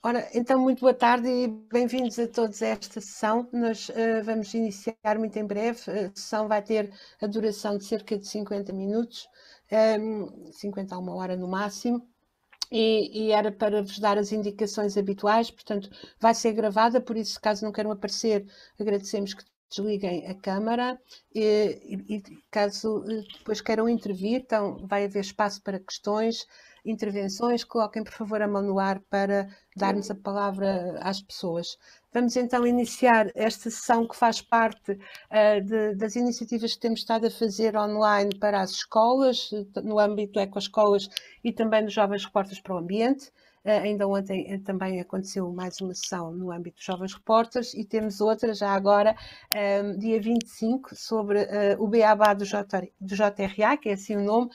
Ora, então, muito boa tarde e bem-vindos a todos a esta sessão. Nós vamos iniciar muito em breve. A sessão vai ter a duração de cerca de 50 minutos, 50 a 1 hora no máximo. E era para vos dar as indicações habituais, portanto, vai ser gravada, por isso, caso não queiram aparecer, agradecemos que desliguem a câmara e caso depois queiram intervir, então vai haver espaço para questões, intervenções, coloquem por favor a mão no ar para darmos a palavra às pessoas. Vamos então iniciar esta sessão que faz parte das iniciativas que temos estado a fazer online para as escolas, no âmbito do Ecoescolas e também dos Jovens Repórteres para o Ambiente. Ainda ontem também aconteceu mais uma sessão no âmbito dos Jovens Repórteres e temos outra já agora, dia 25, sobre o Beabá do JRA, que é assim o nome,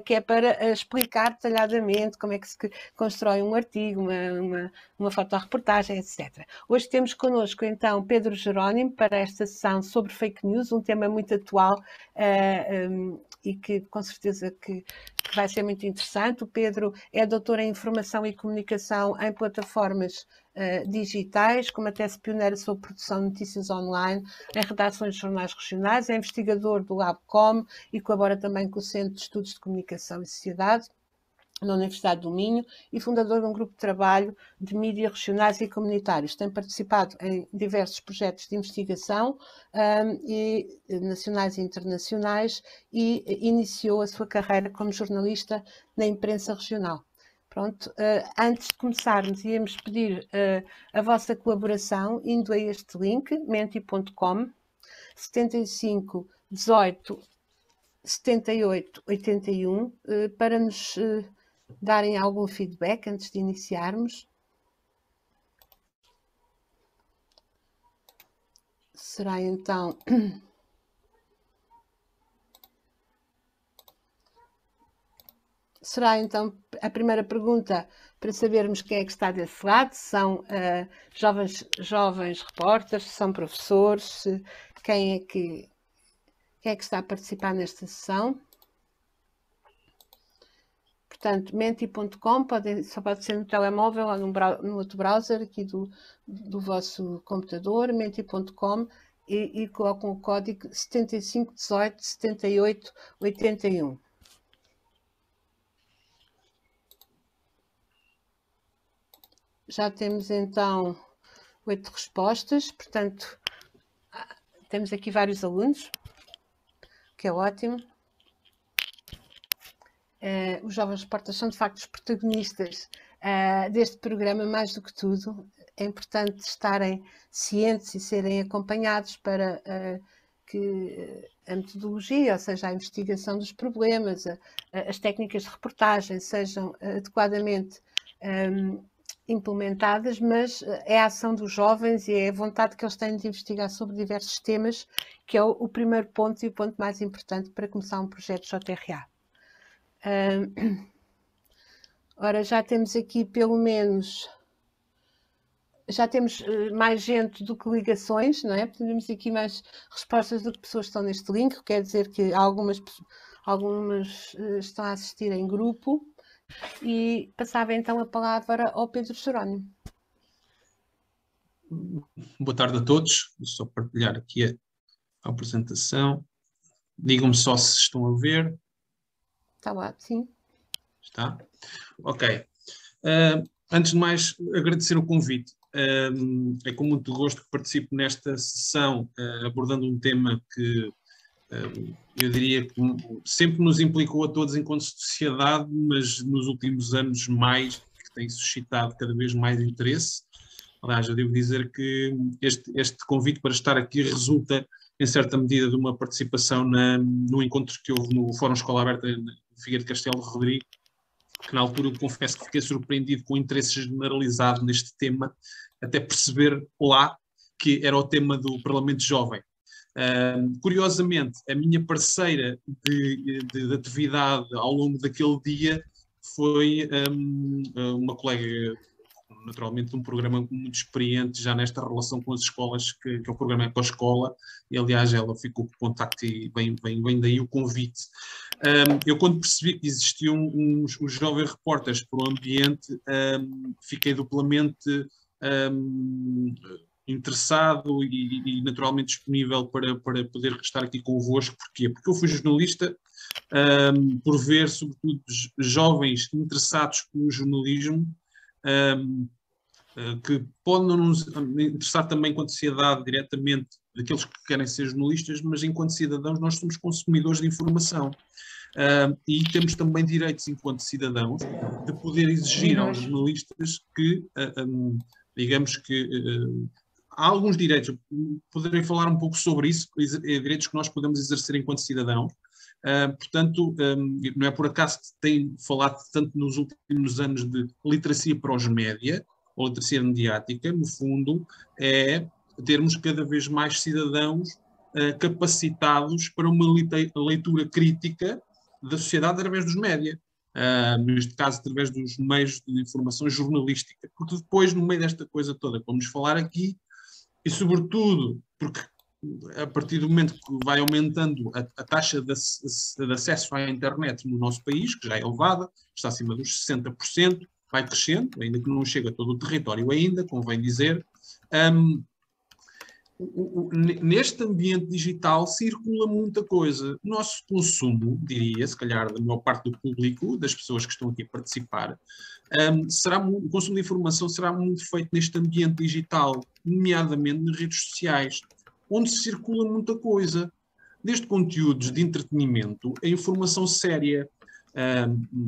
que é para explicar detalhadamente como é que se constrói um artigo, uma fotoreportagem, etc. Hoje temos connosco então Pedro Jerónimo para esta sessão sobre fake news, um tema muito atual e que com certeza que vai ser muito interessante. O Pedro é doutor em Informação e Comunicação em plataformas digitais, com uma tese pioneira sobre produção de notícias online em redações de jornais regionais, é investigador do LabCom e colabora também com o Centro de Estudos de Comunicação e Sociedade na Universidade do Minho e fundador de um grupo de trabalho de mídias regionais e comunitários. Tem participado em diversos projetos de investigação nacionais e internacionais e iniciou a sua carreira como jornalista na imprensa regional. Pronto, antes de começarmos, íamos pedir a vossa colaboração indo a este link, menti.com 75 18 78 81 para nos darem algum feedback antes de iniciarmos. Será então a primeira pergunta para sabermos quem é que está desse lado, se são jovens repórteres, se são professores, quem é que está a participar nesta sessão. Portanto, menti.com só pode ser no telemóvel ou no outro browser aqui do vosso computador, menti.com e colocam o código 75 18 78 81. Já temos então 8 respostas, portanto, temos aqui vários alunos, que é ótimo. Os Jovens Repórteres são de facto os protagonistas deste programa, mais do que tudo. É importante estarem cientes e serem acompanhados para que a metodologia, ou seja, a investigação dos problemas, as técnicas de reportagem sejam adequadamente implementadas, mas é a ação dos jovens e é a vontade que eles têm de investigar sobre diversos temas que é o primeiro ponto e o ponto mais importante para começar um projeto JRA. Ora, já temos aqui pelo menos, já temos mais gente do que ligações, não é? Temos aqui mais respostas do que pessoas que estão neste link, quer dizer que algumas estão a assistir em grupo. E passava então a palavra ao Pedro Jerónimo. Boa tarde a todos, vou só partilhar aqui a apresentação. Digam-me só se estão a ver. Está lá, sim. Está? Ok. Antes de mais, agradecer o convite. É com muito gosto que participo nesta sessão, abordando um tema que eu diria que sempre nos implicou a todos enquanto sociedade, mas nos últimos anos mais, que tem suscitado cada vez mais interesse. Aliás, eu devo dizer que este convite para estar aqui resulta, em certa medida, de uma participação no encontro que houve no Fórum Escola Aberta de Figueira de Castelo Rodrigo, que na altura eu confesso que fiquei surpreendido com o interesse generalizado neste tema, até perceber lá que era o tema do Parlamento Jovem. Curiosamente, a minha parceira de atividade ao longo daquele dia foi uma colega naturalmente de um programa muito experiente já nesta relação com as escolas, que é o programa Ecoescola, e aliás ela ficou com contacto e vem daí o convite. Eu quando percebi que existiam os jovens repórteres para o ambiente, fiquei duplamente interessado e naturalmente disponível para poder estar aqui convosco. Porquê? Porque eu fui jornalista por ver, sobretudo, jovens interessados pelo jornalismo, que pode não nos interessar também enquanto sociedade diretamente daqueles que querem ser jornalistas, mas enquanto cidadãos nós somos consumidores de informação. E temos também direitos enquanto cidadãos de poder exigir aos jornalistas que, digamos que há alguns direitos, poderei falar um pouco sobre isso, direitos que nós podemos exercer enquanto cidadãos. Portanto, não é por acaso que tem falado tanto nos últimos anos de literacia para os média, ou literacia mediática. No fundo, é termos cada vez mais cidadãos capacitados para uma leitura crítica da sociedade através dos média. Neste caso, através dos meios de informação jornalística. Porque depois, no meio desta coisa toda que vamos falar aqui, e sobretudo porque a partir do momento que vai aumentando a taxa de acesso à internet no nosso país, que já é elevada, está acima dos 60%, vai crescendo, ainda que não chega a todo o território ainda, convém dizer. Neste ambiente digital circula muita coisa. O nosso consumo, diria, se calhar da maior parte do público, das pessoas que estão aqui a participar, o consumo de informação será muito feito neste ambiente digital, nomeadamente nas redes sociais, onde circula muita coisa, desde conteúdos de entretenimento a informação séria.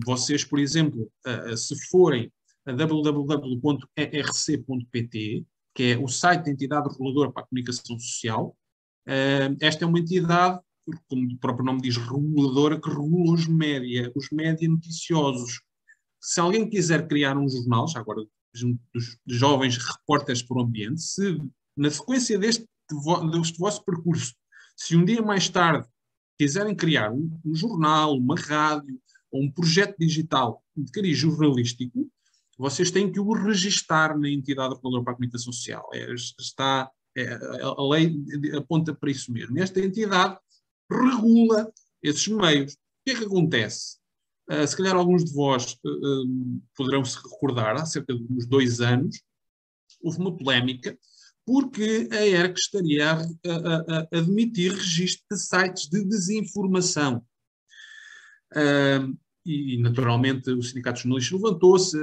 Vocês, por exemplo, se forem a www.erc.pt, que é o site da entidade reguladora para a comunicação social, esta é uma entidade, como o próprio nome diz, reguladora, que regula os média noticiosos. Se alguém quiser criar um jornal, já agora dos jovens repórteres para o ambiente, se na sequência deste vosso percurso, se um dia mais tarde quiserem criar um jornal, uma rádio ou um projeto digital de cariz jornalístico, vocês têm que o registar na entidade reguladora para a comunicação social. A lei aponta para isso mesmo. Esta entidade regula esses meios. O que é que acontece? Se calhar alguns de vós poderão se recordar, há cerca de uns 2 anos, houve uma polémica porque a ERC estaria a admitir registro de sites de desinformação. E, naturalmente, o Sindicato de Jornalistas levantou-se,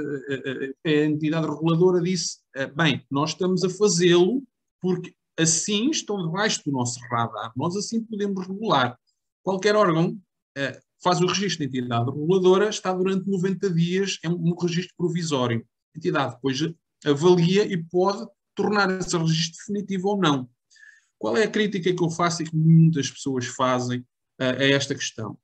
a entidade reguladora disse, bem, nós estamos a fazê-lo porque assim estão debaixo do nosso radar, nós assim podemos regular. Qualquer órgão faz o registro da entidade reguladora, está durante 90 dias, é um registro provisório. A entidade depois avalia e pode tornar esse registro definitivo ou não. Qual é a crítica que eu faço e que muitas pessoas fazem a esta questão?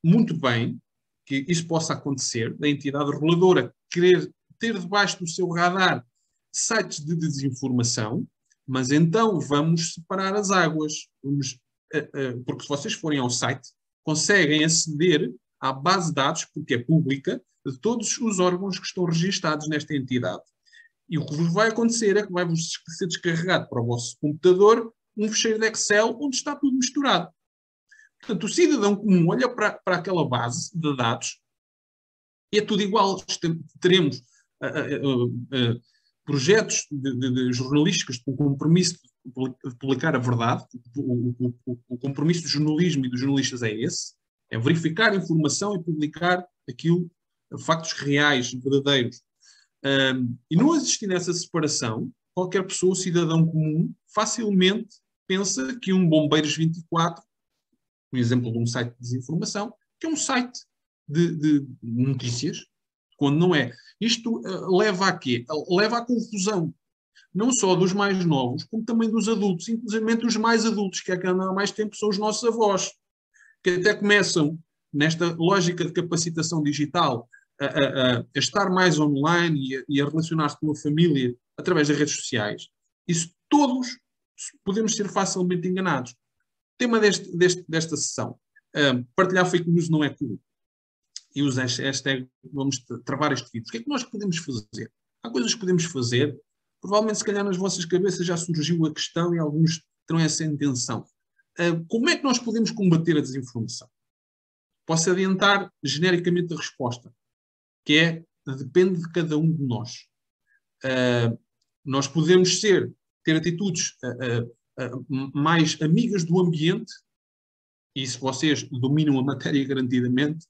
Muito bem que isso possa acontecer, da entidade reguladora querer ter debaixo do seu radar sites de desinformação, mas então vamos separar as águas. Porque se vocês forem ao site, conseguem aceder à base de dados, porque é pública, de todos os órgãos que estão registados nesta entidade. E o que vos vai acontecer é que vai-vos ser descarregado para o vosso computador um fecheiro de Excel onde está tudo misturado. Portanto, o cidadão comum olha para aquela base de dados e é tudo igual. Teremos projetos de jornalísticos com o compromisso de publicar a verdade. O compromisso do jornalismo e dos jornalistas é esse. É verificar a informação e publicar aquilo, factos reais, verdadeiros. E não existindo essa separação, qualquer pessoa, cidadão comum, facilmente pensa que um Bombeiros 24, um exemplo de um site de desinformação, que é um site de notícias, quando não é. Isto leva a quê? Leva à confusão, não só dos mais novos, como também dos adultos, inclusive os mais adultos, que é que andam há mais tempo, são os nossos avós, que até começam, nesta lógica de capacitação digital, a estar mais online e a relacionar-se com a família através das redes sociais. Isso todos podemos ser facilmente enganados. Tema desta sessão. Partilhar fake news não é cool. E os hashtag, vamos travar este vídeo. O que é que nós podemos fazer? Há coisas que podemos fazer. Provavelmente, se calhar, nas vossas cabeças já surgiu a questão e alguns terão essa intenção. Como é que nós podemos combater a desinformação? Posso adiantar genericamente a resposta, que é, depende de cada um de nós. Nós podemos ter atitudes mais amigas do ambiente, e se vocês dominam a matéria garantidamente,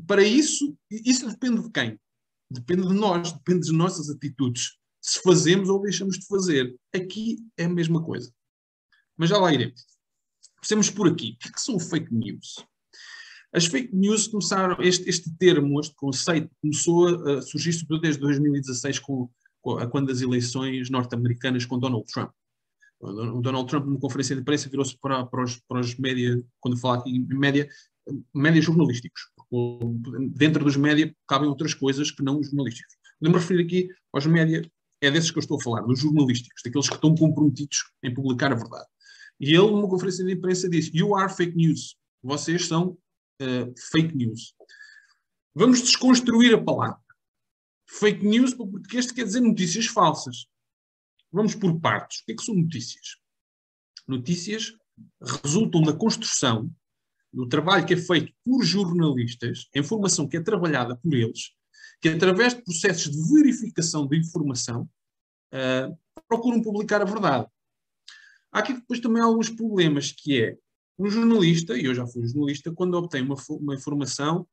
para isso depende de quem? Depende de nós, depende das nossas atitudes. Se fazemos ou deixamos de fazer. Aqui é a mesma coisa. Mas já lá iremos. Comecemos por aqui. O que são fake news? As fake news começaram, este termo, este conceito, começou a surgir sobretudo desde 2016, quando as eleições norte-americanas com Donald Trump. O Donald Trump, numa conferência de imprensa, virou-se para os média, quando falo aqui em média jornalísticos. Dentro dos média cabem outras coisas que não os jornalísticos. Podemos referir aqui aos média, é desses que eu estou a falar, dos jornalísticos, daqueles que estão comprometidos em publicar a verdade. E ele, numa conferência de imprensa, disse: "You are fake news." Vocês são fake news. Vamos desconstruir a palavra. Fake news, porque este quer dizer notícias falsas. Vamos por partes. O que é que são notícias? Notícias resultam da construção do trabalho que é feito por jornalistas, a informação que é trabalhada por eles, que através de processos de verificação de informação procuram publicar a verdade. Há aqui depois também alguns problemas, que é um jornalista, e eu já fui jornalista, quando obtém uma informação,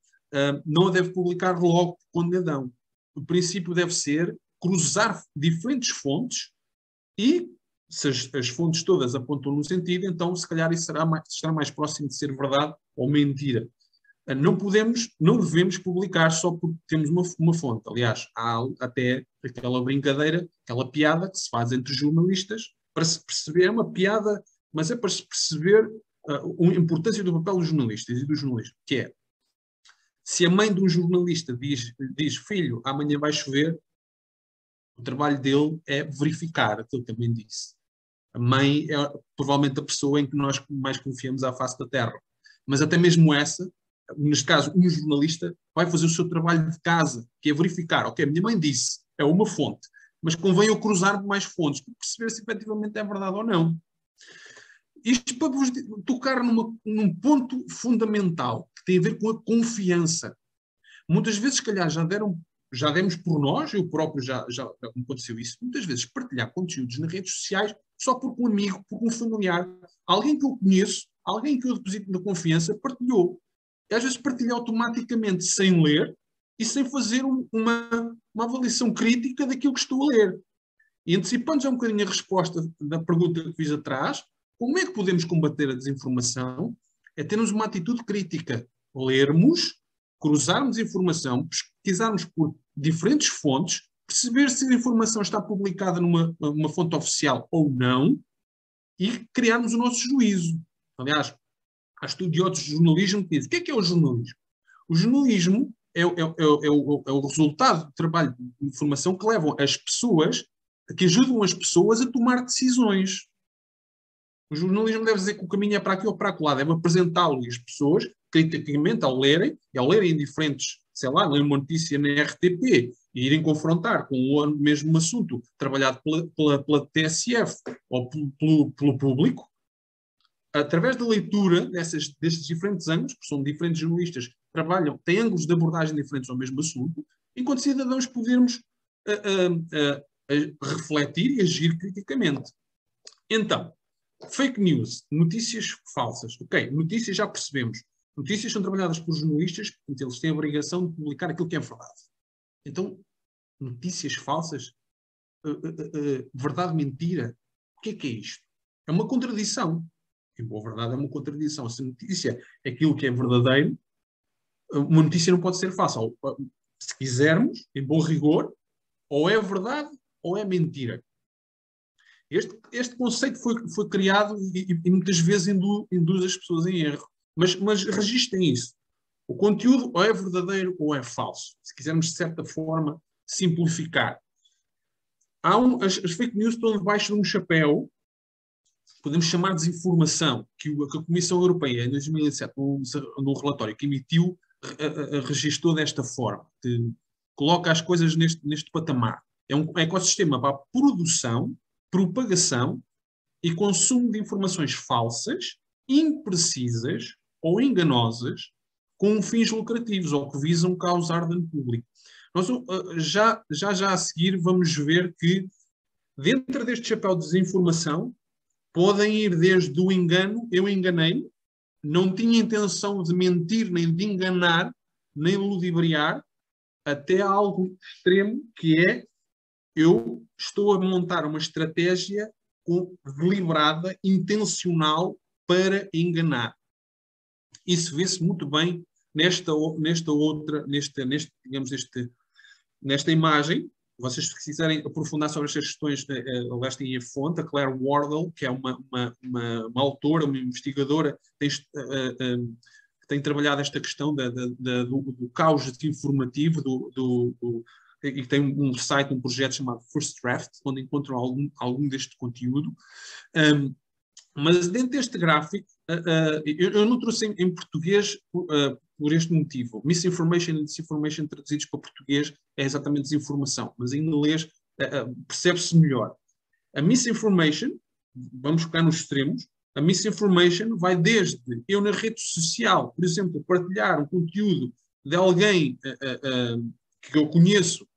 não a deve publicar logo quando a dão. O princípio deve ser cruzar diferentes fontes e, se as fontes todas apontam no sentido, então se calhar isso estará mais próximo de ser verdade ou mentira. Não devemos publicar só porque temos uma fonte. Aliás, há até aquela brincadeira, aquela piada que se faz entre jornalistas para se perceber, é uma piada, mas é para se perceber a importância do papel dos jornalistas e do jornalismo, que é, se a mãe de um jornalista diz "filho, amanhã vai chover", o trabalho dele é verificar aquilo que a mãe disse. A mãe é provavelmente a pessoa em que nós mais confiamos à face da terra. Mas até mesmo essa, neste caso, um jornalista vai fazer o seu trabalho de casa, que é verificar: ok, a minha mãe disse, é uma fonte, mas convém eu cruzar mais fontes para perceber se efetivamente é verdade ou não. Isto para vos tocar num ponto fundamental, que tem a ver com a confiança. Muitas vezes, se calhar, já demos por nós, eu próprio já aconteceu isso, muitas vezes partilhar conteúdos nas redes sociais só porque um amigo, porque um familiar, alguém que eu conheço, alguém que eu deposito na confiança, partilhou. E às vezes partilha automaticamente, sem ler e sem fazer uma avaliação crítica daquilo que estou a ler. E antecipando já um bocadinho a resposta da pergunta que fiz atrás, como é que podemos combater a desinformação? É termos uma atitude crítica. Lermos, cruzarmos informação, pesquisarmos por diferentes fontes, perceber se a informação está publicada numa fonte oficial ou não e criarmos o nosso juízo. Aliás, há estudiosos de jornalismo que dizem: o que é o jornalismo? O jornalismo é o resultado do trabalho de informação que levam as pessoas, que ajudam as pessoas a tomar decisões. O jornalismo deve dizer que o caminho é para aqui ou para acolá, deve apresentá-lo e as pessoas, criticamente, ao lerem diferentes, sei lá, lerem uma notícia na RTP e irem confrontar com o mesmo assunto trabalhado pela TSF ou pelo público, através da leitura destes diferentes ângulos, porque são diferentes jornalistas que trabalham, têm ângulos de abordagem diferentes ao mesmo assunto, enquanto cidadãos podermos refletir e agir criticamente. Então, fake news, notícias falsas. Ok, notícias já percebemos. Notícias são trabalhadas por jornalistas, portanto, eles têm a obrigação de publicar aquilo que é verdade. Então, notícias falsas, verdade, mentira, o que é isto? É uma contradição. Em boa verdade, é uma contradição. Se a notícia é aquilo que é verdadeiro, uma notícia não pode ser falsa. Se quisermos, em bom rigor, ou é verdade ou é mentira. Este conceito foi criado e muitas vezes induz as pessoas em erro. Mas registrem isso. O conteúdo ou é verdadeiro ou é falso. Se quisermos, de certa forma, simplificar. As fake news estão debaixo de um chapéu, podemos chamar de desinformação, que a Comissão Europeia, em 2007, num relatório que emitiu, registrou desta forma. coloca as coisas neste patamar. É um ecossistema para a produção, propagação e consumo de informações falsas, imprecisas ou enganosas, com fins lucrativos ou que visam causar dano público. Nós já a seguir vamos ver que dentro deste chapéu de desinformação podem ir desde o engano, eu enganei-me, não tinha intenção de mentir, nem de enganar, nem ludibriar, até algo extremo, que é eu estou a montar uma estratégia deliberada, intencional, para enganar. Isso vê-se muito bem nesta imagem. Vocês, se quiserem aprofundar sobre estas questões, aliás, têm a fonte, a Claire Wardle, que é uma autora, uma investigadora, que tem trabalhado esta questão do caos desinformativo, e tem um site, um projeto chamado First Draft, onde encontram algum deste conteúdo. Mas dentro deste gráfico, eu não trouxe em português por este motivo. Misinformation e disinformation traduzidos para português é exatamente desinformação, mas em inglês percebe-se melhor. A misinformation, vamos focar nos extremos, a misinformation vai desde eu na rede social, por exemplo, partilhar um conteúdo de alguém que eu conheço,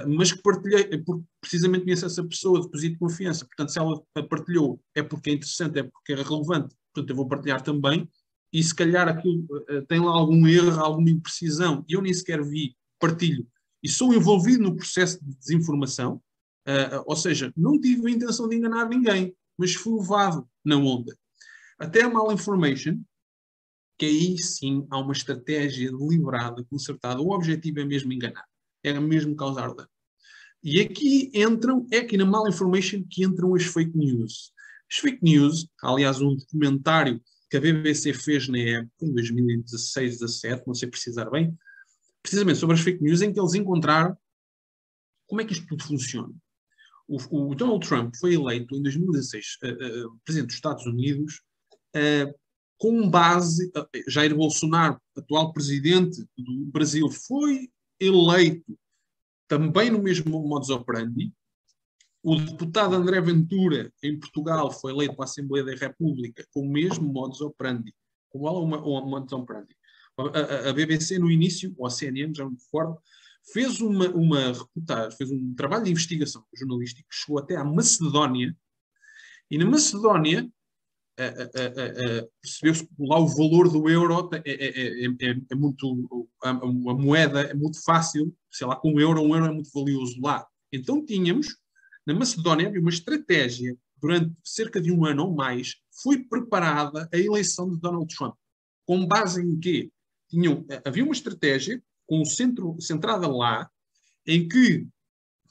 mas que partilhei, porque precisamente conheço essa pessoa, deposito confiança, portanto, se ela partilhou é porque é interessante, é porque é relevante, portanto, eu vou partilhar também, e se calhar aquilo tem lá algum erro, alguma imprecisão, e eu nem sequer vi, partilho, e sou envolvido no processo de desinformação, ou seja, não tive a intenção de enganar ninguém, mas fui levado na onda. Até a malinformation, que aí sim há uma estratégia deliberada, concertada, o objetivo é mesmo enganar, é mesmo causar dano. E aqui na malinformation que entram as fake news. As fake news, aliás, um documentário que a BBC fez na época, em 2016, 2017, não sei precisar bem, precisamente sobre as fake news, em que eles encontraram como é que isto tudo funciona. O Donald Trump foi eleito em 2016 presidente dos Estados Unidos com base, Jair Bolsonaro, atual presidente do Brasil, foi eleito também no mesmo modus operandi. O deputado André Ventura, em Portugal, foi eleito para a Assembleia da República com o mesmo modus operandi. Igual a modus operandi. A BBC, no início, ou a CNN, já não me recordo, fez uma reportagem, fez um trabalho de investigação jornalístico que chegou até à Macedónia, e na Macedónia percebeu-se que lá o valor do euro é muito, a moeda é muito fácil, sei lá, com um euro é muito valioso lá. Então tínhamos, na Macedónia, havia uma estratégia, durante cerca de um ano ou mais, foi preparada a eleição de Donald Trump. Com base em quê? Havia uma estratégia centrada lá, em que,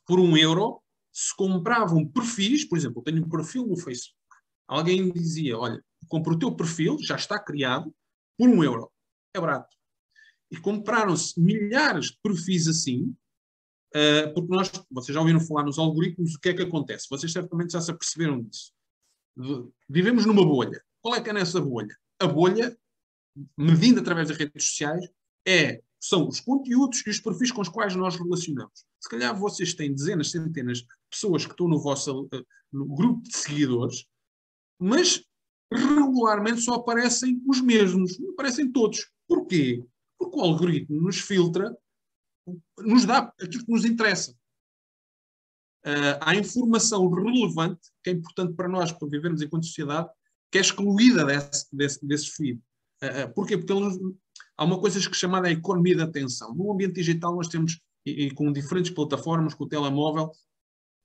por um euro, se compravam perfis, por exemplo, eu tenho um perfil no Facebook, alguém dizia, olha, compra o teu perfil, já está criado, por um euro. É barato. E compraram-se milhares de perfis assim, porque vocês já ouviram falar nos algoritmos, o que é que acontece? Vocês certamente já se aperceberam disso. Vivemos numa bolha. Qual é que é nessa bolha? A bolha, medindo através das redes sociais, são os conteúdos e os perfis com os quais nós relacionamos. Se calhar vocês têm dezenas, centenas de pessoas que estão no grupo de seguidores, mas regularmente só aparecem os mesmos, não aparecem todos. Porquê? Porque o algoritmo nos filtra, nos dá aquilo que nos interessa. Há informação relevante, que é importante para nós, para vivermos enquanto sociedade, que é excluída desse feed. Porquê? Porque há uma coisa que é chamada a economia da atenção. No ambiente digital nós temos, e com diferentes plataformas, com o telemóvel,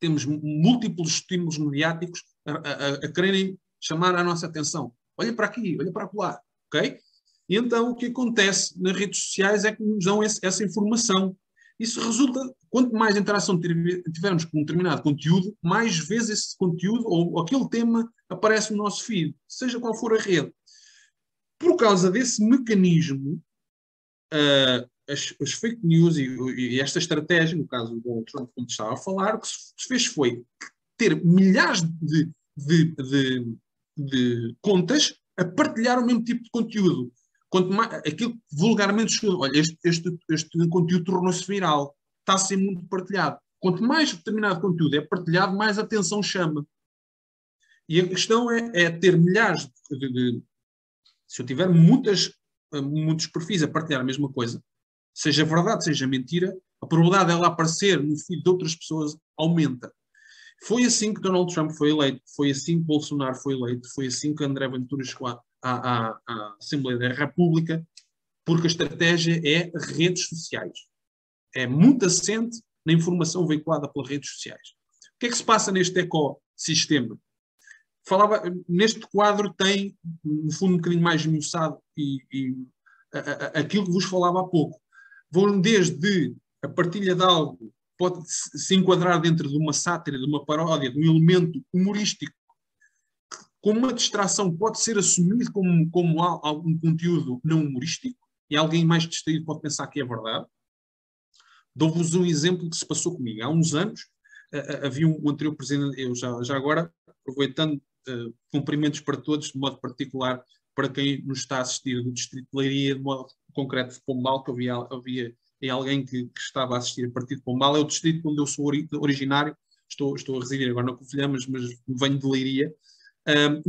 temos múltiplos estímulos mediáticos a quererem chamar a nossa atenção. Olha para aqui, olha para lá, ok? E então o que acontece nas redes sociais é que nos dão essa informação. Isso resulta, quanto mais interação tivermos com um determinado conteúdo, mais vezes esse conteúdo ou aquele tema aparece no nosso feed, seja qual for a rede. Por causa desse mecanismo, as fake news e esta estratégia, no caso do Donald Trump, como estava a falar, o que se fez foi ter milhares de contas a partilhar o mesmo tipo de conteúdo. Quanto mais, aquilo que vulgarmente chegou, olha, este conteúdo tornou-se viral. está a ser muito partilhado. Quanto mais determinado conteúdo é partilhado, mais atenção chama. E a questão é ter milhares se eu tiver muitos perfis a partilhar a mesma coisa, seja verdade, seja mentira, a probabilidade dela aparecer no feed de outras pessoas aumenta. Foi assim que Donald Trump foi eleito, foi assim que Bolsonaro foi eleito, foi assim que André Ventura chegou à Assembleia da República, porque a estratégia é redes sociais. É muito assente na informação veiculada pelas redes sociais. O que é que se passa neste ecossistema? Neste quadro tem, no fundo, um bocadinho mais esmiuçado aquilo que vos falava há pouco. Vão desde a partilha de algo pode se enquadrar dentro de uma sátira, de uma paródia, de um elemento humorístico, que, como uma distração, pode ser assumido como algum conteúdo não humorístico, e alguém mais distraído pode pensar que é verdade. Dou-vos um exemplo que se passou comigo. Há uns anos, havia um anterior presidente, eu já agora, aproveitando, cumprimentos para todos, de modo particular para quem nos está a assistir do Distrito de Leiria, de modo concreto de Pombal, que havia alguém que estava a assistir a partir de Pombal. É o distrito onde eu sou originário, estou a residir agora na Covilhã, mas venho de Leiria.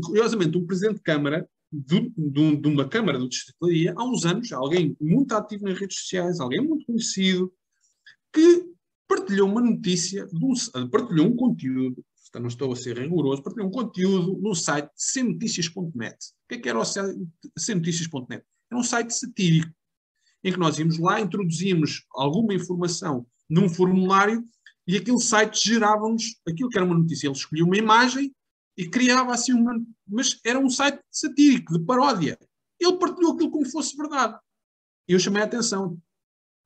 Curiosamente, um presidente de Câmara, de uma Câmara do Distrito de Leiria, há uns anos, alguém muito ativo nas redes sociais, alguém muito conhecido, que partilhou uma notícia, partilhou um conteúdo, não estou a ser rigoroso, partilhou um conteúdo no site cnoticias.net. O que era o cnoticias.net? Era um site satírico, em que nós íamos lá, introduzíamos alguma informação num formulário e aquele site gerava-nos aquilo que era uma notícia. Ele escolhia uma imagem e criava assim uma... Mas era um site satírico, de paródia. Ele partilhou aquilo como fosse verdade. E eu chamei a atenção.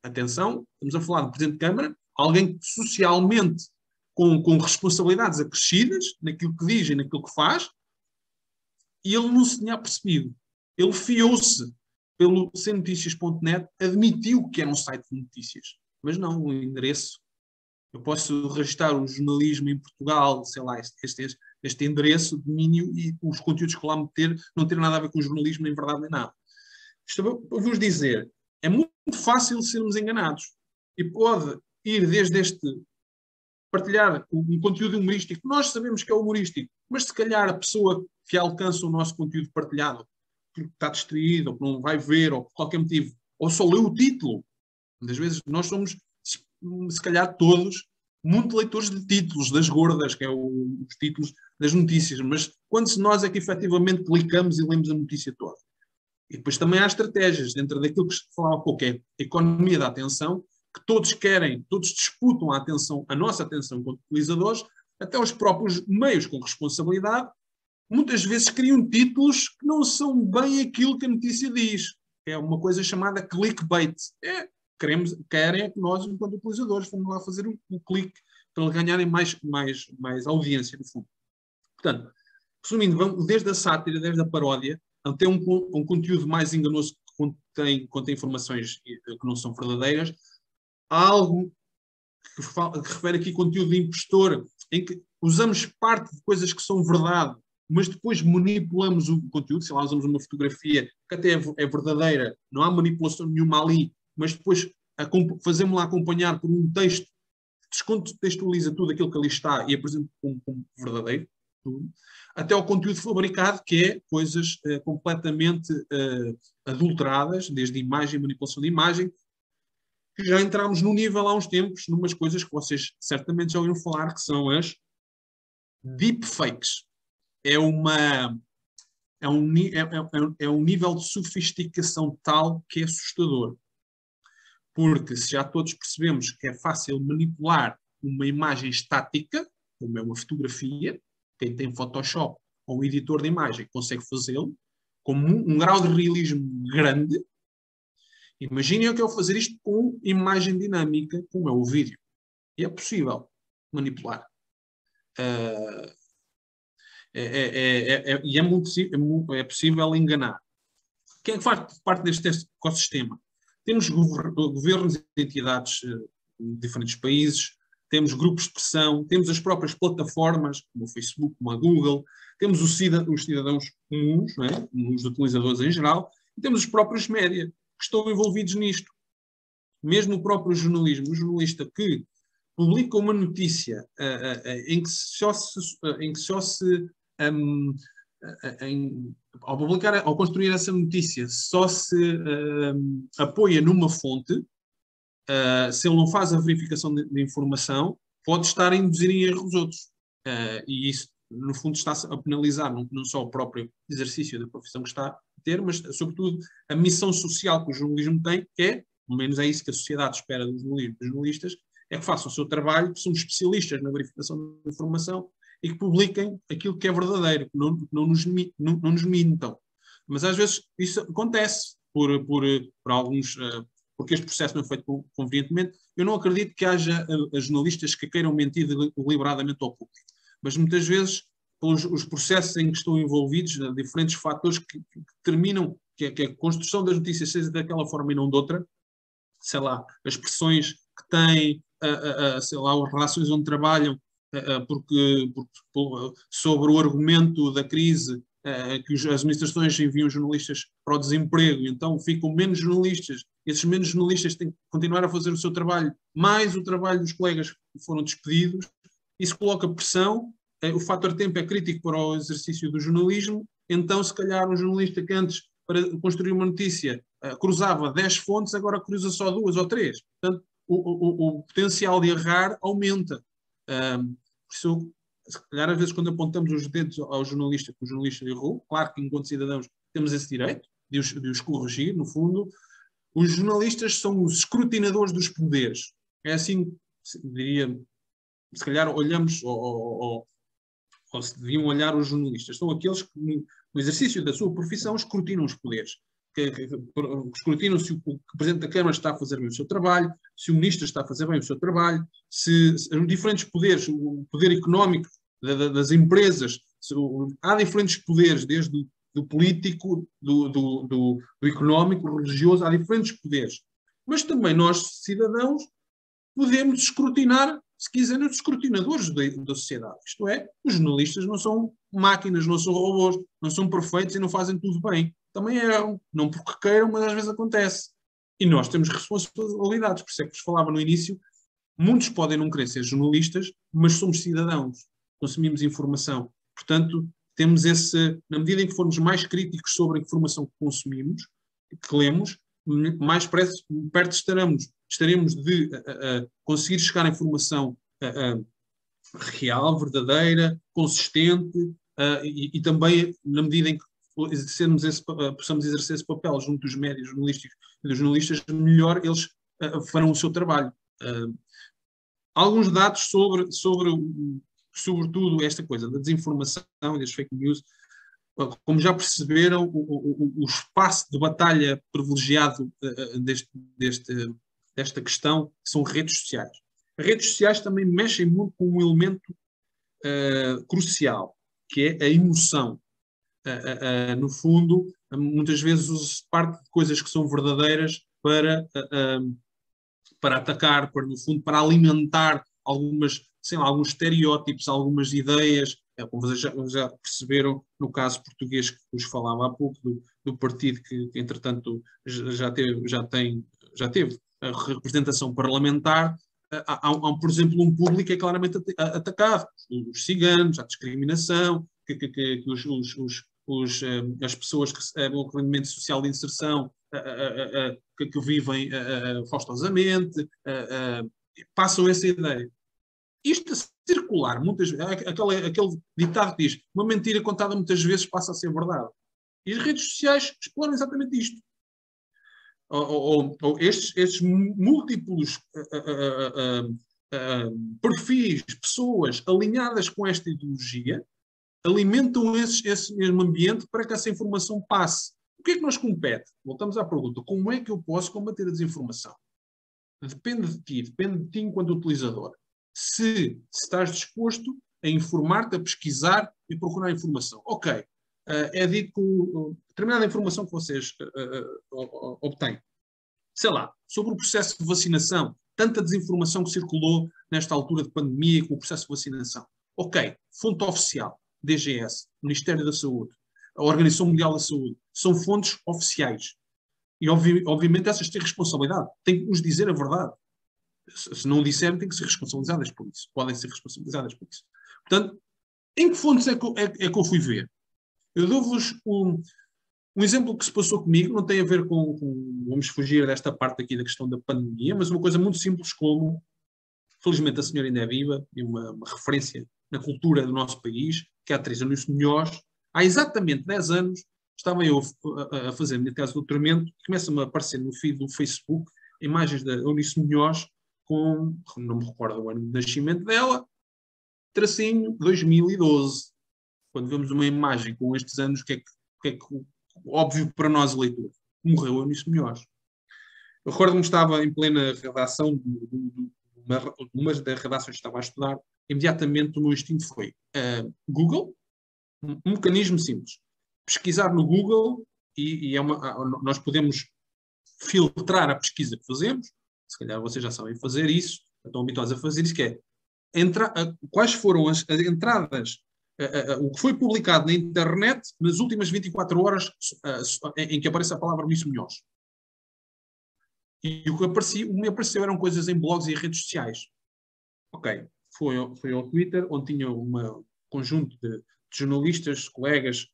Atenção, estamos a falar do Presidente de Câmara, alguém que socialmente com responsabilidades acrescidas naquilo que diz e naquilo que faz, e ele não se tinha percebido. Ele fiou-se pelo cnoticias.net, admitiu que era um site de notícias, mas não o endereço. Eu posso registrar o jornalismo em Portugal, sei lá, este endereço, domínio, e os conteúdos que lá meter não terem nada a ver com o jornalismo, nem verdade, nem nada. Isto eu vos dizer, é muito fácil sermos enganados. E pode ir desde partilhar um conteúdo humorístico. Nós sabemos que é humorístico, mas se calhar a pessoa que alcança o nosso conteúdo partilhado, porque está distraído, ou que não vai ver, ou por qualquer motivo, ou só leu o título. Muitas vezes nós somos, se calhar todos, muito leitores de títulos, das gordas, que é os títulos das notícias, mas quando nós é que efetivamente clicamos e lemos a notícia toda? E depois também há estratégias, dentro daquilo que se falava há pouco, é a economia da atenção, que todos disputam a nossa atenção enquanto utilizadores, até os próprios meios com responsabilidade, muitas vezes criam títulos que não são bem aquilo que a notícia diz. É uma coisa chamada clickbait. Querem que nós, enquanto utilizadores, fomos lá fazer o clique para ganharem mais audiência, no fundo. Portanto, resumindo, vamos desde a sátira, desde a paródia, até um conteúdo mais enganoso que contém informações que não são verdadeiras. Há algo que refere aqui conteúdo de impostor, em que usamos parte de coisas que são verdade, mas depois manipulamos o conteúdo. Se lá usamos uma fotografia que até é verdadeira, não há manipulação nenhuma ali, mas depois fazemos-la acompanhar por um texto que descontextualiza tudo aquilo que ali está e apresenta como verdadeiro. Até ao conteúdo fabricado, que é coisas completamente adulteradas, desde imagem, manipulação de imagem, que já entramos no nível há uns tempos, numas coisas que vocês certamente já ouviram falar, que são as deepfakes. É um nível de sofisticação tal que é assustador. Porque se já todos percebemos que é fácil manipular uma imagem estática, como é uma fotografia, quem tem Photoshop ou um editor de imagem consegue fazê-lo, com um grau de realismo grande. Imaginem eu que eu fazer isto com imagem dinâmica, como é o vídeo. E é possível manipular. E é possível enganar. Quem é que faz parte deste ecossistema? Temos governos e entidades de diferentes países, temos grupos de pressão, temos as próprias plataformas, como o Facebook, como a Google, temos os cidadãos comuns, não é? Os utilizadores em geral, e temos os próprios média que estão envolvidos nisto. mesmo o próprio jornalismo, o jornalista que publica uma notícia em que só se ao construir essa notícia, só se apoia numa fonte, se ele não faz a verificação de informação, pode estar a induzir em erro os outros. E isso, no fundo, está-se a penalizar não só o próprio exercício da profissão que está a ter, mas, sobretudo, a missão social que o jornalismo tem, que é, pelo menos é isso que a sociedade espera dos jornalistas, é que façam o seu trabalho, que são especialistas na verificação da informação e que publiquem aquilo que é verdadeiro, que não nos mintam. Mas às vezes isso acontece por alguns, porque este processo não é feito convenientemente. Eu não acredito que haja jornalistas que queiram mentir deliberadamente ao público, mas muitas vezes os processos em que estão envolvidos, diferentes fatores que determinam que a construção das notícias seja daquela forma e não de outra, sei lá, as pressões que têm, sei lá, as relações onde trabalham, porque sobre o argumento da crise, que as administrações enviam jornalistas para o desemprego, então ficam menos jornalistas, esses menos jornalistas têm que continuar a fazer o seu trabalho, mais o trabalho dos colegas que foram despedidos, isso coloca pressão, o fator tempo é crítico para o exercício do jornalismo, então se calhar um jornalista que antes, para construir uma notícia, cruzava 10 fontes, agora cruza só 2 ou 3. Portanto, o potencial de errar aumenta. Por isso, se calhar, às vezes, quando apontamos os dedos ao jornalista, que o jornalista errou, claro que, enquanto cidadãos, temos esse direito de os corrigir, no fundo, os jornalistas são os escrutinadores dos poderes. É assim, diria, se calhar olhamos, ou se deviam olhar os jornalistas. São aqueles que, no exercício da sua profissão, escrutinam os poderes. Que escrutinam se o Presidente da Câmara está a fazer bem o seu trabalho, se o Ministro está a fazer bem o seu trabalho, se os diferentes poderes, o poder económico das empresas, há diferentes poderes, desde do político, do económico, do religioso, há diferentes poderes. Mas também nós, cidadãos, podemos escrutinar, se quiserem, os escrutinadores da sociedade. Isto é, os jornalistas não são máquinas, não são robôs, não são perfeitos e não fazem tudo bem. Também erram, não porque queiram, mas às vezes acontece. E nós temos responsabilidades, por isso é que vos falava no início, muitos podem não querer ser jornalistas, mas somos cidadãos, consumimos informação. Portanto, temos na medida em que formos mais críticos sobre a informação que consumimos, que lemos, mais perto estaremos de conseguir chegar à informação real, verdadeira, consistente, e também, na medida em que possamos exercer esse papel junto dos médios jornalísticos e dos jornalistas, melhor eles farão o seu trabalho. Alguns dados sobretudo, esta coisa da desinformação e das fake news. Como já perceberam, o espaço de batalha privilegiado desta questão são redes sociais. As redes sociais também mexem muito com um elemento crucial, que é a emoção. No fundo, muitas vezes usa-se parte de coisas que são verdadeiras para atacar, no fundo, para alimentar alguns estereótipos, algumas ideias, como vocês já perceberam no caso português que vos falava há pouco, do partido que entretanto já teve a representação parlamentar. Há, por exemplo, um público que é claramente atacado, os ciganos, a discriminação, que as pessoas que recebem o rendimento social de inserção, que vivem forçosamente, passam essa ideia. Isto a circular, muitas vezes, aquele ditado que diz, uma mentira contada muitas vezes passa a ser verdade. E as redes sociais exploram exatamente isto. Ou estes múltiplos perfis, pessoas alinhadas com esta ideologia, alimentam esse mesmo ambiente para que essa informação passe. O que é que nos compete? Voltamos à pergunta. Como é que eu posso combater a desinformação? Depende de ti enquanto utilizador. Se estás disposto a informar-te, a pesquisar e procurar informação. Ok, é dito que determinada informação que vocês obtêm, sei lá, sobre o processo de vacinação, tanta desinformação que circulou nesta altura de pandemia e com o processo de vacinação. Ok, fonte oficial, DGS, Ministério da Saúde, a Organização Mundial da Saúde, são fontes oficiais. E obviamente essas têm responsabilidade, têm que nos dizer a verdade. Se não disserem, têm que ser responsabilizadas por isso. Podem ser responsabilizadas por isso. Portanto, em que fontes é que eu fui ver? Eu dou-vos um exemplo que se passou comigo, não tem a ver com... Vamos fugir desta parte aqui da questão da pandemia, mas uma coisa muito simples como, felizmente a senhora ainda é viva, e uma referência na cultura do nosso país, que é a atriz Eunice Munhoz. Há exatamente 10 anos, estava eu a fazer a minha tese de doutoramento, e começa-me a aparecer no feed do Facebook imagens da Eunice Munhoz com, não me recordo o ano de nascimento dela, tracinho 2012. Quando vemos uma imagem com estes anos, o que é que óbvio para nós, leitor, morreu a Eunice Munhoz. Eu recordo-me que estava em plena redação de uma das redações que estava a estudar, imediatamente o meu instinto foi Google, um mecanismo simples. Pesquisar no Google e nós podemos filtrar a pesquisa que fazemos, se calhar vocês já sabem fazer isso, estão habituados a fazer isso, que é quais foram as entradas, o que foi publicado na internet nas últimas 24 horas em que aparece a palavra Eunice Munhoz. E o que me apareceu eram coisas em blogs e redes sociais. Ok, foi ao Twitter, onde tinha um conjunto de jornalistas, colegas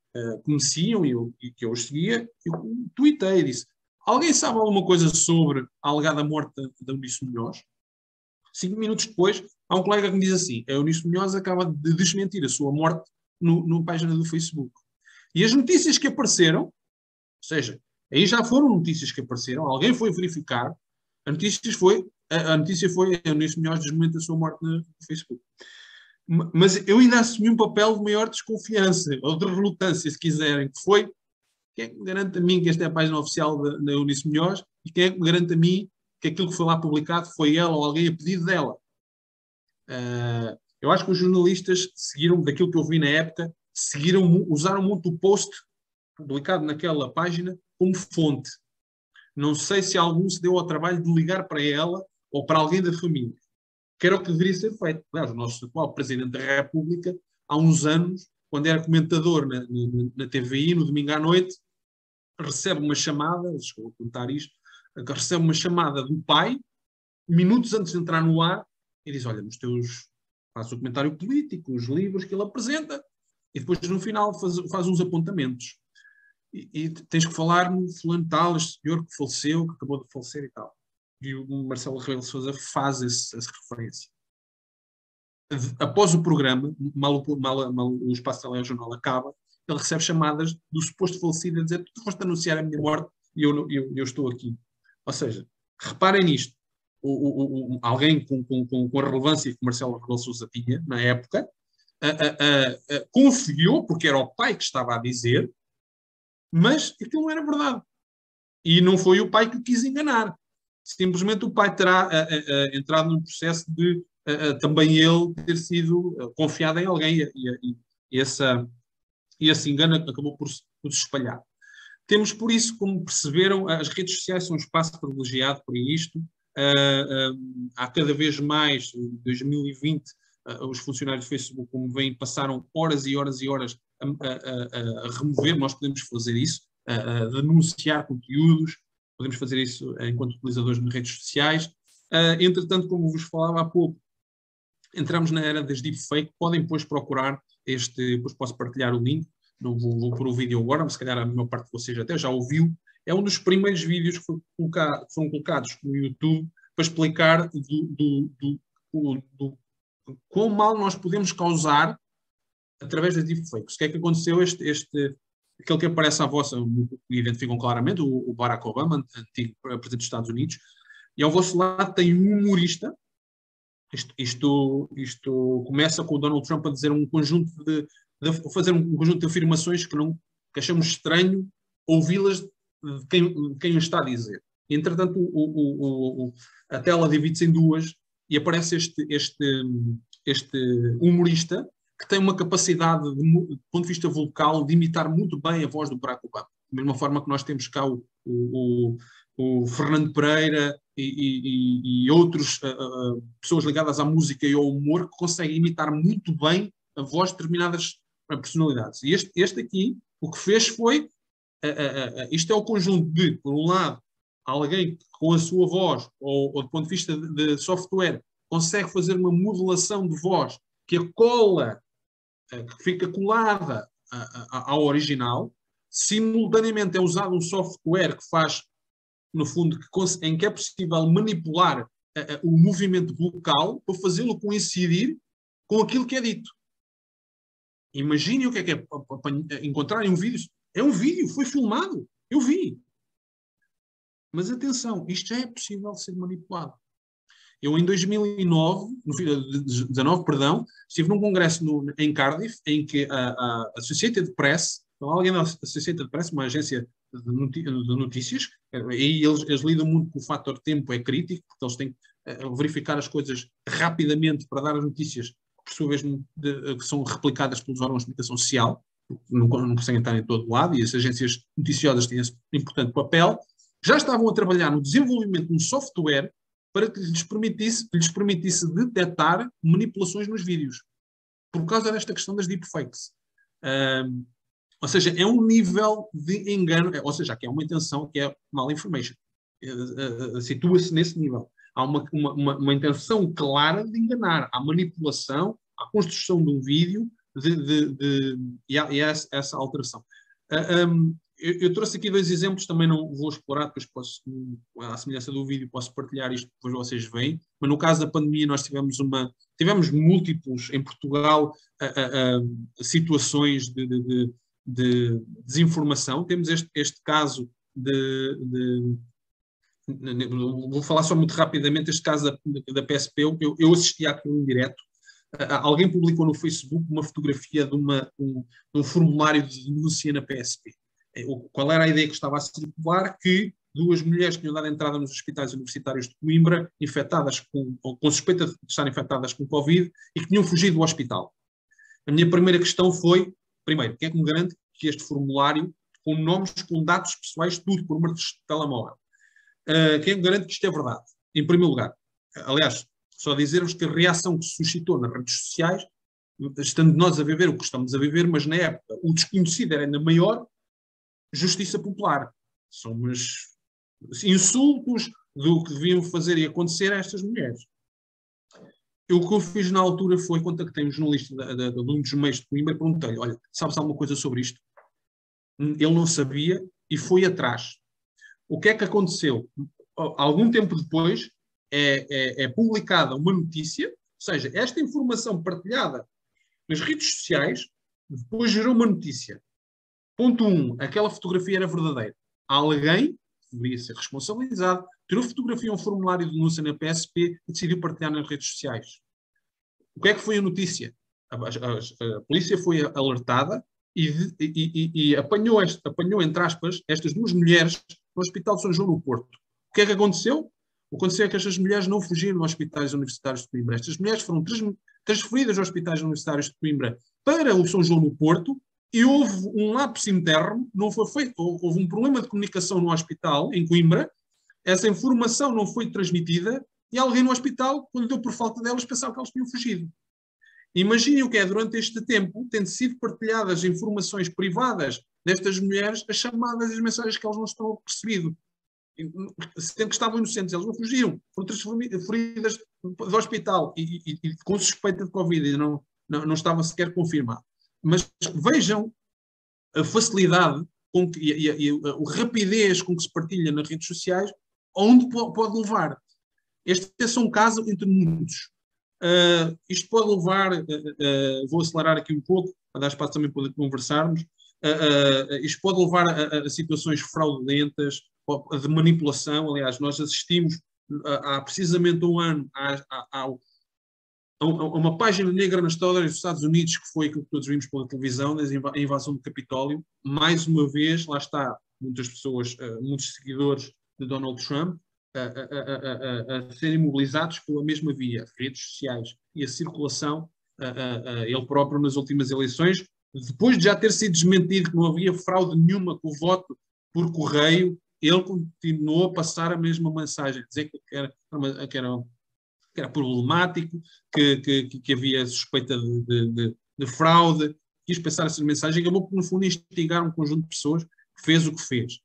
que me seguiam e que eu os seguia, e eu tuitei e disse: alguém sabe alguma coisa sobre a alegada morte da Eunice Munhoz? 5 minutos depois, há um colega que me diz assim: a Eunice Munhoz acaba de desmentir a sua morte na página do Facebook. E as notícias que apareceram, ou seja, aí já foram notícias que apareceram, alguém foi verificar, a notícia foi a Eunice Munhoz desmente a sua morte no Facebook. Mas eu ainda assumi um papel de maior desconfiança, ou de relutância, se quiserem, que foi: quem é que me garante a mim que esta é a página oficial da Eunice Munhoz, e quem é que me garante a mim que aquilo que foi lá publicado foi ela ou alguém a pedido dela? Eu acho que os jornalistas seguiram, daquilo que eu vi na época, usaram muito o post publicado naquela página como fonte. Não sei se algum se deu ao trabalho de ligar para ela ou para alguém da família, que era o que deveria ser feito. Aliás, o nosso atual Presidente da República, há uns anos, quando era comentador na TVI, no domingo à noite, recebe uma chamada, estou a contar isto, recebe uma chamada do pai, minutos antes de entrar no ar, e diz: olha, faz o comentário político, os livros que ele apresenta, e depois no final faz uns apontamentos. E tens que falar no fulano tal, este senhor que faleceu, que acabou de falecer e tal. E o Marcelo Rebelo de Sousa faz essa referência. Após o programa, mal o Espaço Telejornal acaba, ele recebe chamadas do suposto falecido a dizer: tu foste anunciar a minha morte e eu estou aqui. Ou seja, reparem nisto. Alguém com a relevância que o Marcelo Rebelo de Sousa tinha na época confiou, porque era o pai que estava a dizer, mas aquilo não era verdade. E não foi o pai que o quis enganar. Simplesmente o pai terá entrado num processo de também ele ter sido confiado em alguém, e esse engano acabou por se espalhar. Temos, por isso, como perceberam, as redes sociais são um espaço privilegiado para isto. Há cada vez mais, em 2020, os funcionários do Facebook, como veem, passaram horas e horas e horas a remover. Nós podemos fazer isso, a denunciar conteúdos, podemos fazer isso enquanto utilizadores de redes sociais. Entretanto, como vos falava há pouco, entramos na era das deepfake. Podem depois procurar depois posso partilhar o link, não vou pôr o vídeo agora, mas se calhar a maior parte de vocês até já ouviu. É um dos primeiros vídeos que foram colocados no YouTube para explicar do quão mal nós podemos causar através das deepfakes. O que é que aconteceu? Aquele que aparece à vossa, identificam claramente, o Barack Obama, antigo presidente dos Estados Unidos, e ao vosso lado tem um humorista. Isto começa com o Donald Trump a dizer fazer um conjunto de afirmações que achamos estranho ouvi-las de quem o está a dizer. E, entretanto, a tela divide-se em duas e aparece este humorista que tem uma capacidade, do ponto de vista vocal, de imitar muito bem a voz do Barack Obama. Da mesma forma que nós temos cá o Fernando Pereira e outras pessoas ligadas à música e ao humor que conseguem imitar muito bem a voz de determinadas personalidades. E este aqui, o que fez foi isto é o conjunto de, por um lado, alguém que com a sua voz, ou do ponto de vista de software, consegue fazer uma modulação de voz que a cola, que fica colada ao original, simultaneamente é usado um software que faz, no fundo, em que é possível manipular o movimento vocal para fazê-lo coincidir com aquilo que é dito. Imaginem o que é encontrarem um vídeo. É um vídeo, foi filmado. Eu vi. Mas atenção, isto já é possível ser manipulado. Eu, em 2009, no 2019, perdão, estive num congresso em Cardiff, em que a Associated Press, alguém da Associated Press, uma agência de notícias, e eles lidam muito com o fator tempo, é crítico, porque eles têm que verificar as coisas rapidamente para dar as notícias, por sua vez, que são replicadas pelos órgãos de comunicação social, porque não conseguem estar em todo lado, e as agências noticiosas têm esse importante papel. Já estavam a trabalhar no desenvolvimento de um software para que lhes permitisse detectar manipulações nos vídeos, por causa desta questão das deepfakes. Ou seja, é um nível de engano, ou seja, aqui é uma intenção que é malinformation. Situa-se nesse nível. Há uma intenção clara de enganar. Há manipulação, há construção de um vídeo e há essa alteração. Eu trouxe aqui 2 exemplos, também não vou explorar, depois posso, à semelhança do vídeo, posso partilhar isto, depois vocês veem, mas no caso da pandemia nós tivemos múltiplos, em Portugal, situações de desinformação. Temos este caso vou falar só muito rapidamente, este caso da PSP, eu assisti àquilo em direto. Alguém publicou no Facebook uma fotografia de um formulário de denúncia na PSP. Qual era a ideia que estava a circular? Que 2 mulheres que tinham dado entrada nos hospitais universitários de Coimbra, infectadas com suspeita de estarem infectadas com Covid, e que tinham fugido do hospital. A minha primeira questão foi, primeiro, quem é que me garante que este formulário, com nomes, com dados pessoais, tudo por número de telemóvel, quem é que me garante que isto é verdade? Em primeiro lugar. Aliás, só dizer-vos que a reação que se suscitou nas redes sociais, estando nós a viver o que estamos a viver, mas na época o desconhecido era ainda maior, justiça popular. Somos insultos do que deviam fazer e acontecer a estas mulheres. O que eu fiz na altura foi, contactei um jornalista de um dos meios de Coimbra e perguntei-lhe, olha, sabes alguma coisa sobre isto? Ele não sabia e foi atrás. O que é que aconteceu? Algum tempo depois é publicada uma notícia, ou seja, esta informação partilhada nas redes sociais depois gerou uma notícia. Ponto 1, aquela fotografia era verdadeira. Alguém que deveria ser responsabilizado, tirou fotografia um formulário de denúncia na PSP e decidiu partilhar nas redes sociais. O que é que foi a notícia? A polícia foi alertada e apanhou, entre aspas, estas 2 mulheres no Hospital de São João no Porto. O que é que aconteceu? O que aconteceu é que estas mulheres não fugiram aos hospitais universitários de Coimbra. Estas mulheres foram transferidas aos hospitais universitários de Coimbra para o São João no Porto, e houve um lapso interno, não foi feito, houve um problema de comunicação no hospital, em Coimbra, essa informação não foi transmitida, e alguém no hospital, quando deu por falta delas, pensava que elas tinham fugido. Imaginem o que é, durante este tempo, tendo sido partilhadas informações privadas destas mulheres, as chamadas e as mensagens que elas não estão recebido. Sendo que estavam inocentes, elas não fugiram, foram transferidas do hospital e com suspeita de Covid, e não estava sequer confirmado. Mas vejam a facilidade e a rapidez com que se partilha nas redes sociais, onde pode levar. Este é só um caso entre muitos. Isto pode levar, vou acelerar aqui um pouco, para dar espaço também para conversarmos, isto pode levar a situações fraudulentas, de manipulação. Aliás, nós assistimos há precisamente um ano a uma página negra na história dos Estados Unidos, que foi aquilo que todos vimos pela televisão, a invasão do Capitólio. Mais uma vez, lá está, muitas pessoas, muitos seguidores de Donald Trump, a serem mobilizados pela mesma via, redes sociais, e a circulação, ele próprio nas últimas eleições, depois de já ter sido desmentido que não havia fraude nenhuma com o voto por correio, ele continuou a passar a mesma mensagem, dizer que era problemático, que havia suspeita de fraude, quis passar essa mensagem, e acabou por, no fundo, instigar um conjunto de pessoas fez o que fez.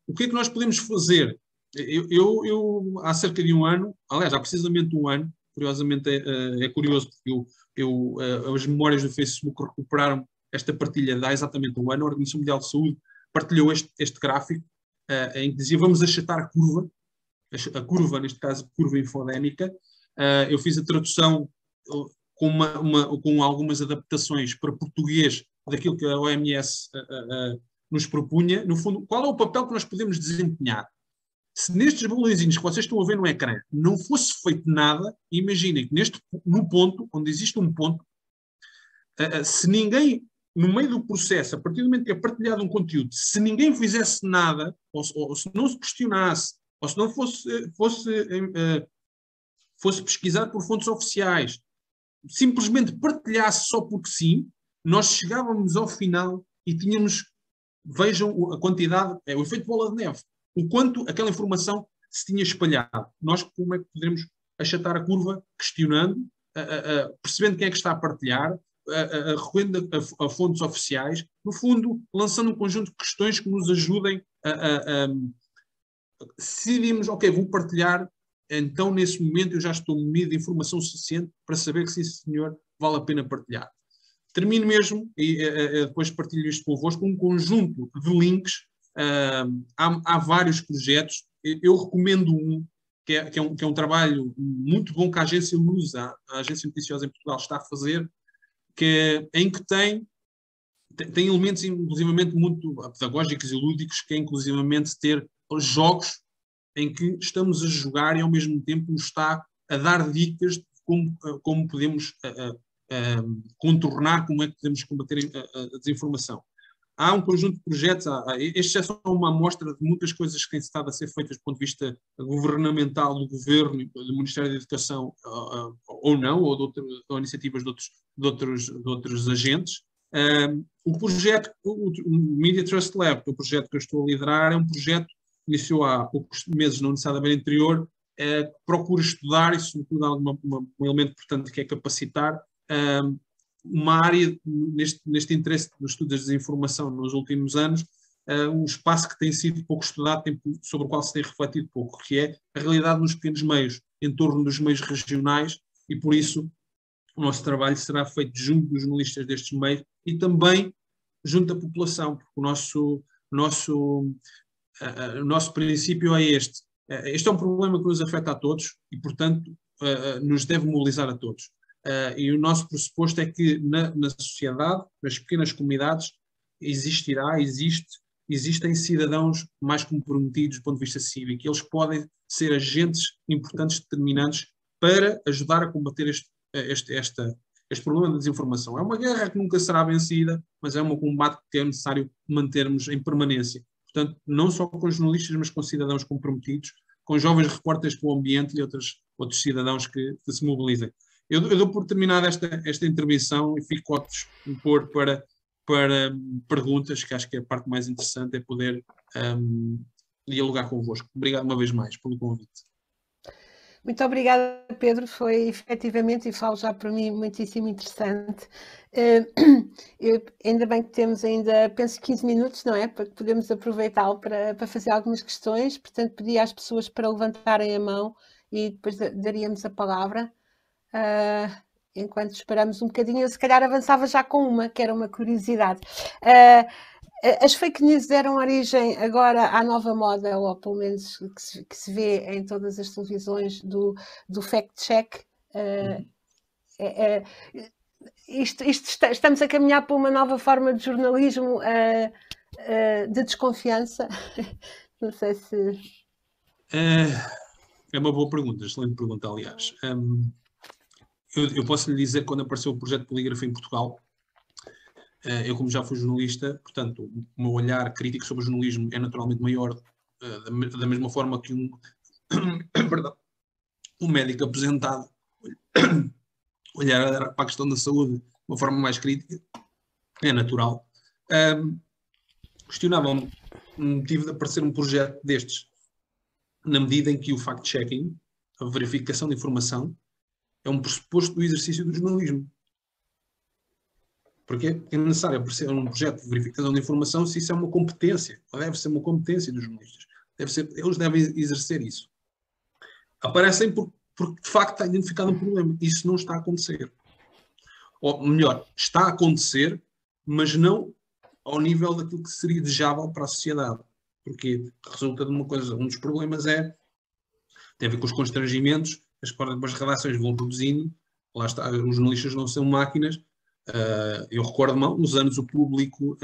O que é que nós podemos fazer? Eu há cerca de um ano, aliás, há precisamente um ano, curiosamente é curioso, porque as memórias do Facebook recuperaram esta partilha de há exatamente um ano. A Organização Mundial de Saúde partilhou este gráfico, em que dizia vamos achatar a curva, neste caso, curva infodémica. Eu fiz a tradução com algumas adaptações para português daquilo que a OMS nos propunha. No fundo, qual é o papel que nós podemos desempenhar? Se nestes balõezinhos que vocês estão a ver no ecrã não fosse feito nada, imaginem que no ponto, onde existe um ponto, se ninguém, no meio do processo, a partir do momento que é partilhado um conteúdo, se ninguém fizesse nada, ou se não se questionasse, ou se não fosse pesquisar por fontes oficiais, simplesmente partilhasse só porque sim, nós chegávamos ao final e tínhamos, vejam a quantidade, é o efeito bola de neve, o quanto aquela informação se tinha espalhado. Nós como é que podemos achatar a curva? Questionando, percebendo quem é que está a partilhar, recorrendo a fontes oficiais, no fundo, lançando um conjunto de questões que nos ajudem se decidimos, ok, vou partilhar, então nesse momento eu já estou munido de informação suficiente para saber que sim, senhor, vale a pena partilhar. Termino mesmo, e depois partilho isto convosco, um conjunto de links. Há vários projetos. Eu recomendo um, que é um trabalho muito bom que a agência Lusa, a agência noticiosa em Portugal, está a fazer, em que tem elementos inclusivamente muito pedagógicos e lúdicos, que é inclusivamente ter jogos em que estamos a jogar e ao mesmo tempo nos está a dar dicas de como podemos contornar, como é que podemos combater a desinformação. Há um conjunto de projetos, este é só uma amostra de muitas coisas que têm estado a ser feitas do ponto de vista governamental, do Governo, do Ministério da Educação, ou não, ou iniciativas de outros agentes. O projeto, o Media Trust Lab, que é o projeto que eu estou a liderar, é um projeto que iniciou há poucos meses na Universidade da Beira Interior, que procura estudar, e sobretudo há um elemento importante que é capacitar, uma área neste interesse no estudo da desinformação nos últimos anos, um espaço que tem sido pouco estudado, sobre o qual se tem refletido pouco, que é a realidade nos pequenos meios, em torno dos meios regionais, e por isso o nosso trabalho será feito junto dos jornalistas destes meios e também junto da população, porque o nosso princípio é este. Este é um problema que nos afeta a todos e, portanto, nos deve mobilizar a todos. E o nosso pressuposto é que na sociedade, nas pequenas comunidades, existem cidadãos mais comprometidos do ponto de vista cívico, e eles podem ser agentes importantes, determinantes, para ajudar a combater este problema da desinformação. É uma guerra que nunca será vencida, mas é um combate que é necessário mantermos em permanência. Portanto, não só com jornalistas, mas com cidadãos comprometidos, com jovens repórteres pelo ambiente e outros cidadãos que se mobilizem. Eu dou por terminada esta intervenção e fico a dispor para perguntas, que acho que é a parte mais interessante, é poder dialogar convosco. Obrigado uma vez mais pelo convite. Muito obrigada, Pedro. Foi efetivamente, e falo já por mim, muitíssimo interessante. Ainda bem que temos ainda, penso, 15 minutos, não é? Para que podemos aproveitá-lo para fazer algumas questões. Portanto, pedi às pessoas para levantarem a mão e depois daríamos a palavra. Enquanto esperamos um bocadinho, eu se calhar avançava já com uma, que era uma curiosidade. As fake news deram origem agora à nova moda, ou pelo menos que se vê em todas as televisões, do fact-check. Estamos a caminhar para uma nova forma de jornalismo de desconfiança. Não sei se... É uma boa pergunta, excelente pergunta, aliás. Eu posso lhe dizer que quando apareceu o projeto de polígrafo em Portugal, eu, como já fui jornalista, portanto, o meu olhar crítico sobre o jornalismo é naturalmente maior, da mesma forma que um médico aposentado olhar para a questão da saúde de uma forma mais crítica, é natural. Questionava-me o motivo de aparecer um projeto destes, na medida em que o fact-checking, a verificação de informação, é um pressuposto do exercício do jornalismo. Porque é necessário aparecer um projeto de verificação de informação se isso é uma competência, ou deve ser uma competência dos jornalistas. Eles devem exercer isso. Aparecem porque de facto está identificado um problema. Isso não está a acontecer. Ou melhor, está a acontecer, mas não ao nível daquilo que seria desejável para a sociedade. Porque resulta de uma coisa, um dos problemas tem a ver com os constrangimentos, as redações vão reduzindo, lá está, os jornalistas não são máquinas. Eu recordo-me, há uns anos o Público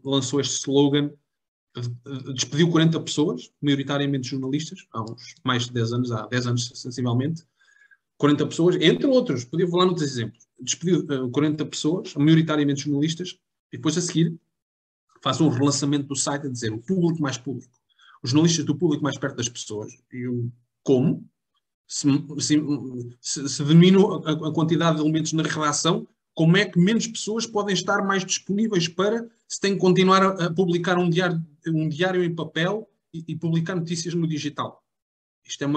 lançou este slogan, despediu 40 pessoas, maioritariamente jornalistas, há uns mais de 10 anos, há 10 anos sensivelmente, 40 pessoas, entre outros, podia falar noutros exemplos, despediu 40 pessoas, maioritariamente jornalistas, e depois a seguir faz um relançamento do site a dizer o público mais público, os jornalistas do público mais perto das pessoas. E eu, como? Se diminui a quantidade de elementos na redação, como é que menos pessoas podem estar mais disponíveis para, se tem que continuar a publicar um diário em papel e publicar notícias no digital? Isto é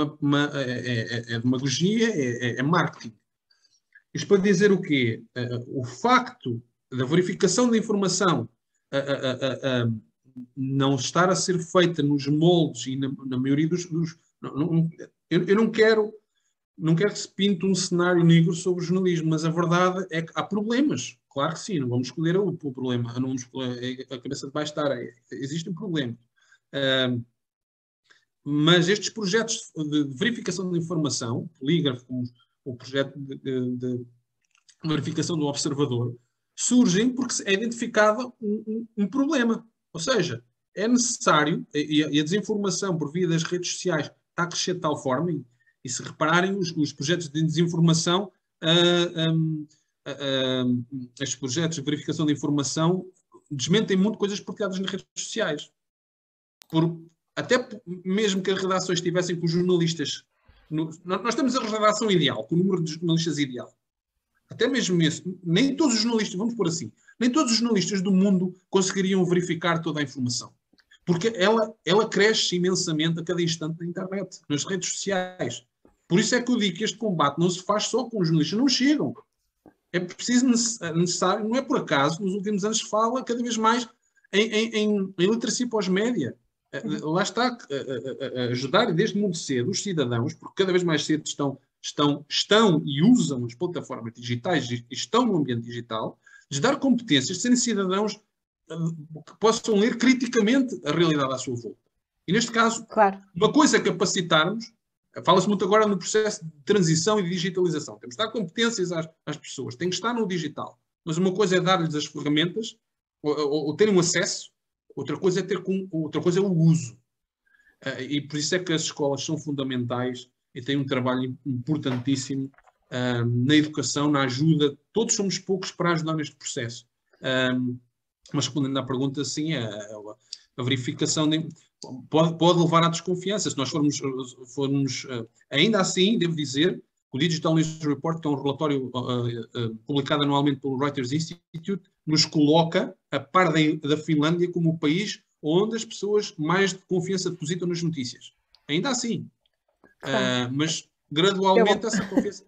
demagogia, é marketing. Isto para dizer o quê? O facto da verificação da informação não estar a ser feita nos moldes e na maioria eu não quero que se pinte um cenário negro sobre o jornalismo, mas a verdade é que há problemas. Claro que sim, não vamos escolher o problema, não vamos escolher a cabeça de baixo estar. Existe um problema. Mas estes projetos de verificação de informação, polígrafo, como o projeto de verificação do observador, surgem porque é identificado um problema. Ou seja, é necessário, e a desinformação por via das redes sociais está a crescer de tal forma, e se repararem, os projetos de desinformação, estes projetos de verificação de informação desmentem muito coisas partilhadas nas redes sociais. Até mesmo que as redações estivessem com os jornalistas... nós temos a redação ideal, com o número de jornalistas ideal. Até mesmo isso. Nem todos os jornalistas, vamos pôr assim, nem todos os jornalistas do mundo conseguiriam verificar toda a informação. Porque ela cresce imensamente a cada instante na internet, nas redes sociais. Por isso é que eu digo que este combate não se faz só com os jornalistas, não chegam. É preciso, necessário, não é por acaso, nos últimos anos se fala cada vez mais em literacia pós-média. Lá está, a ajudar desde muito cedo os cidadãos, porque cada vez mais cedo estão e usam as plataformas digitais e estão no ambiente digital, de dar competências, de serem cidadãos que possam ler criticamente a realidade à sua volta. E neste caso, claro, uma coisa é capacitarmos, fala-se muito agora no processo de transição e de digitalização. Temos de dar competências às pessoas, tem que estar no digital. Mas uma coisa é dar-lhes as ferramentas, ou terem um acesso, outra coisa é o uso. E por isso é que as escolas são fundamentais e têm um trabalho importantíssimo na educação, na ajuda. Todos somos poucos para ajudar neste processo. Mas respondendo à pergunta, sim, a verificação pode levar à desconfiança. Se nós formos ainda assim, devo dizer, o Digital News Report, que é um relatório publicado anualmente pelo Reuters Institute, nos coloca a par da Finlândia como o país onde as pessoas mais de confiança depositam nas notícias. Ainda assim. Claro. Mas gradualmente essa confiança...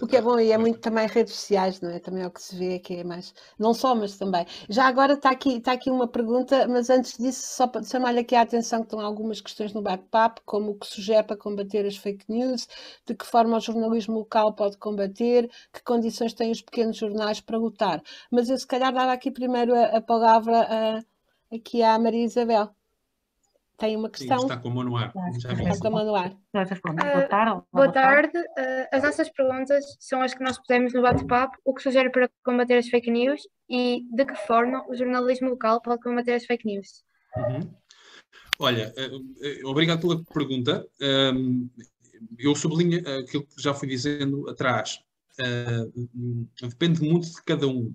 O que é bom, e é muito também redes sociais, não é? Também é o que se vê, que é mais... Não só, mas também. Já agora está aqui uma pergunta, mas antes disso, só para chamar-lhe aqui a atenção que estão algumas questões no bate-papo, como o que sugere para combater as fake news, de que forma o jornalismo local pode combater, que condições têm os pequenos jornais para lutar. Mas eu se calhar dava aqui primeiro a palavra aqui à Maria Isabel. Tem uma questão. Sim, está com a mão no ar. Está com a mão no ar. Boa tarde. As nossas perguntas são as que nós pusemos no bate-papo. O que sugere para combater as fake news e de que forma o jornalismo local pode combater as fake news? Olha, obrigado pela pergunta. Eu sublinho aquilo que já fui dizendo atrás. Depende muito de cada um.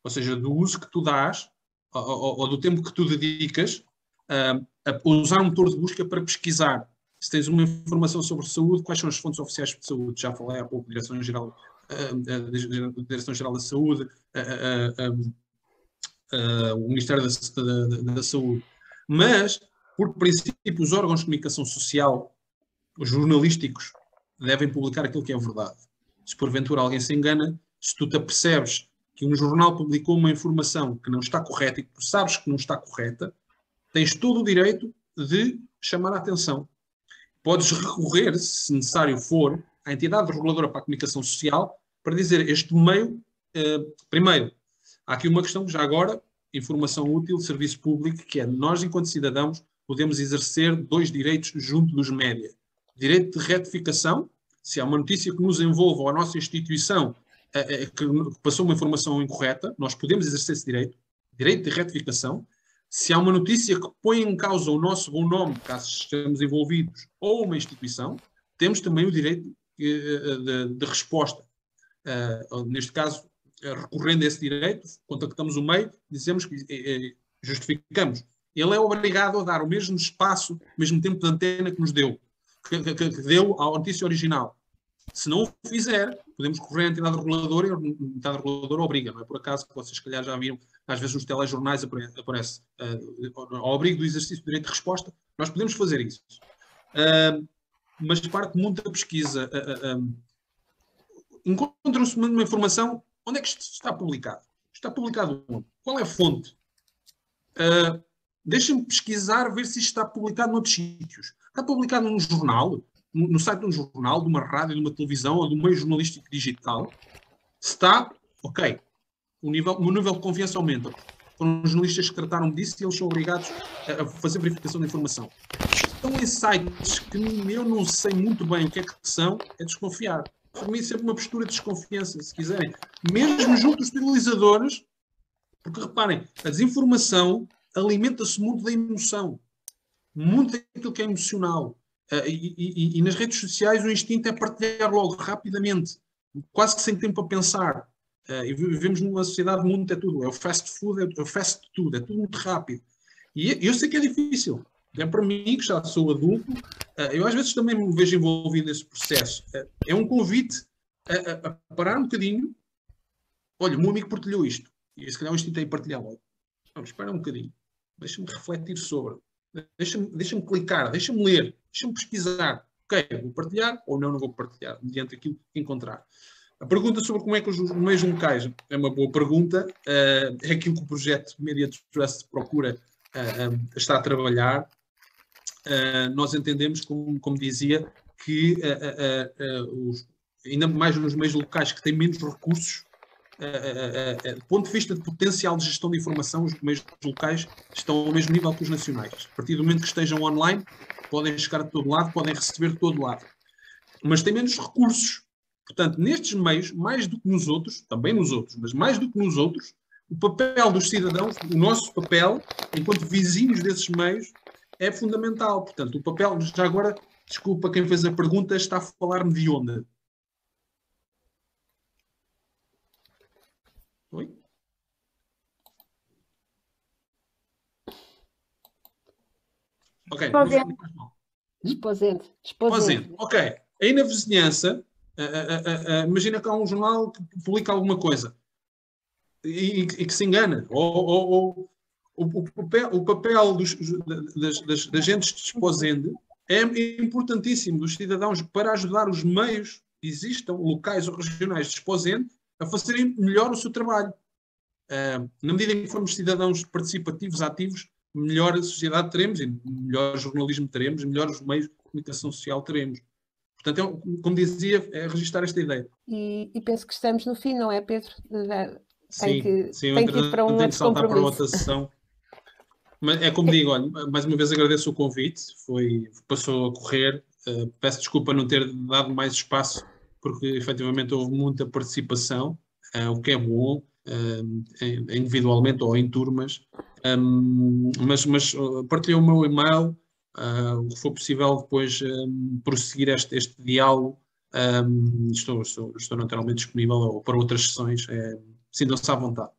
Ou seja, do uso que tu dás ou do tempo que tu dedicas a usar um motor de busca para pesquisar. Se tens uma informação sobre saúde, quais são as fontes oficiais de saúde? Já falei há pouco, Direção-Geral da Saúde, o Ministério da Saúde. Mas, por princípio, os órgãos de comunicação social, os jornalísticos, devem publicar aquilo que é verdade. Se porventura alguém se engana, se tu te apercebes que um jornal publicou uma informação que não está correta e que tu sabes que não está correta, tens todo o direito de chamar a atenção. Podes recorrer, se necessário for, à entidade reguladora para a comunicação social para dizer este meio, primeiro, há aqui uma questão, já agora, informação útil, serviço público, que é nós, enquanto cidadãos, podemos exercer 2 direitos junto dos média. Direito de retificação, se há uma notícia que nos envolva ou a nossa instituição que passou uma informação incorreta, nós podemos exercer esse direito, direito de retificação. Se há uma notícia que põe em causa o nosso bom nome, caso estejamos envolvidos, ou uma instituição, temos também o direito de resposta. Neste caso, recorrendo a esse direito, contactamos o meio, dizemos que justificamos. Ele é obrigado a dar o mesmo espaço, o mesmo tempo de antena que nos deu, que deu à notícia original. Se não o fizer, podemos recorrer à entidade reguladora e a entidade reguladora obriga. Não é por acaso que vocês, se calhar, já viram, às vezes nos telejornais aparece ao abrigo do exercício do direito de resposta. Nós podemos fazer isso. Mas parte muito da pesquisa. Encontram-se uma informação. Onde é que isto está publicado? Está publicado onde? Qual é a fonte? Deixem-me pesquisar, ver se isto está publicado noutros sítios. Está publicado num jornal, no site de um jornal, de uma rádio, de uma televisão ou de um meio jornalístico digital. Se está, ok. O nível de confiança aumenta. Foram os jornalistas que trataram disso e eles são obrigados a fazer verificação da informação. Estão em sites que eu não sei muito bem o que é que são, é desconfiar. Para mim, é sempre uma postura de desconfiança, se quiserem. Mesmo junto dos utilizadores, porque reparem, a desinformação alimenta-se muito da emoção, muito daquilo que é emocional. E nas redes sociais o instinto é partilhar logo, rapidamente, quase que sem tempo a pensar. E vivemos numa sociedade onde muito é tudo. É o fast food, é o fast tudo, é tudo muito rápido. E eu sei que é difícil. É para mim, que já sou adulto, eu às vezes também me vejo envolvido nesse processo. É um convite a parar um bocadinho. Olha, o meu amigo partilhou isto. E se calhar o instinto é partilhar logo. Vamos, espera um bocadinho. Deixa-me refletir sobre. Deixa-me clicar, deixa-me ler, deixa-me pesquisar. Ok, vou partilhar ou não vou partilhar, mediante aquilo que encontrar. A pergunta sobre como é que os meios locais é uma boa pergunta. É aquilo que o projeto Media Trust procura estar a trabalhar. Nós entendemos, como dizia, que ainda mais nos meios locais que têm menos recursos, do ponto de vista de potencial de gestão de informação, os meios locais estão ao mesmo nível que os nacionais. A partir do momento que estejam online, podem chegar a todo lado, podem receber de todo lado. Mas têm menos recursos. Portanto, nestes meios, mais do que nos outros, também nos outros, mas mais do que nos outros, o papel dos cidadãos, o nosso papel, enquanto vizinhos desses meios, é fundamental. Portanto, o papel, já agora, desculpa quem fez a pergunta, está a falar-me de onde? Oi? Ok. Desposente. Ok. Aí na vizinhança, imagina que há um jornal que publica alguma coisa e que se engana. Ou o papel das agentes de Desposende é importantíssimo dos cidadãos para ajudar os meios que existam, locais ou regionais de Desposende, a fazerem melhor o seu trabalho. Na medida em que formos cidadãos participativos, ativos, melhor a sociedade teremos, e melhor jornalismo teremos, melhor os meios de comunicação social teremos. Portanto, como dizia, é registrar esta ideia. E penso que estamos no fim, não é, Pedro? Sim, tem que ir para um outro saltar para compromisso. outra sessão. Mas é como digo, olha, mais uma vez agradeço o convite, passou a correr, peço desculpa não ter dado mais espaço, porque efetivamente houve muita participação, o que é bom, individualmente ou em turmas, mas partilhei o meu e-mail, o que for possível depois prosseguir este diálogo, estou naturalmente disponível ou para outras sessões, sintam-se à vontade.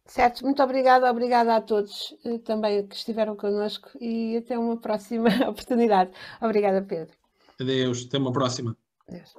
Certo, muito obrigada a todos também que estiveram connosco e até uma próxima oportunidade. Obrigada, Pedro. Adeus, até uma próxima. Adeus.